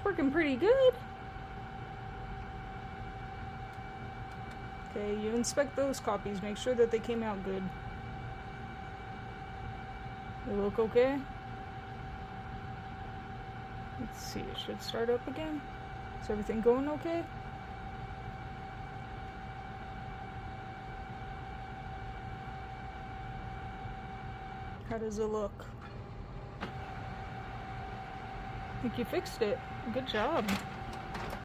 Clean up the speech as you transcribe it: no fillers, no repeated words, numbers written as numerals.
working pretty good. Okay, you inspect those copies. Make sure that they came out good. They look okay? Let's see, it should start up again. Is everything going okay? How does it look? I think you fixed it. Good job.